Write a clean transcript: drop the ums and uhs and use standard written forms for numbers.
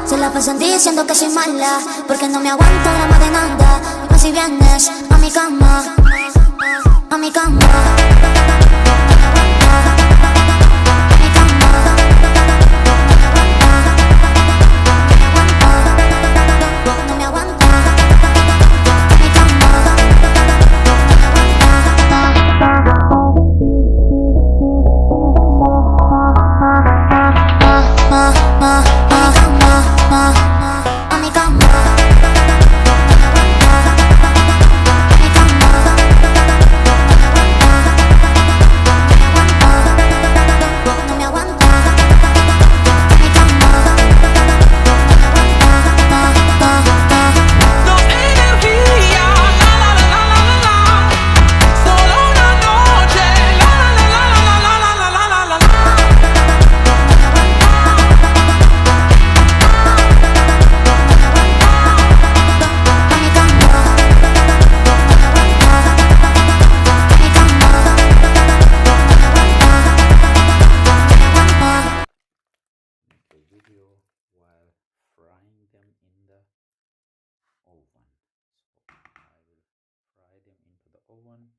Se la pasan diciendo que soy mala, porque no me aguanto drama de nada. Y más si vienes a mi cama, a mi cama. Video while frying them in the oven. So I will fry them into the oven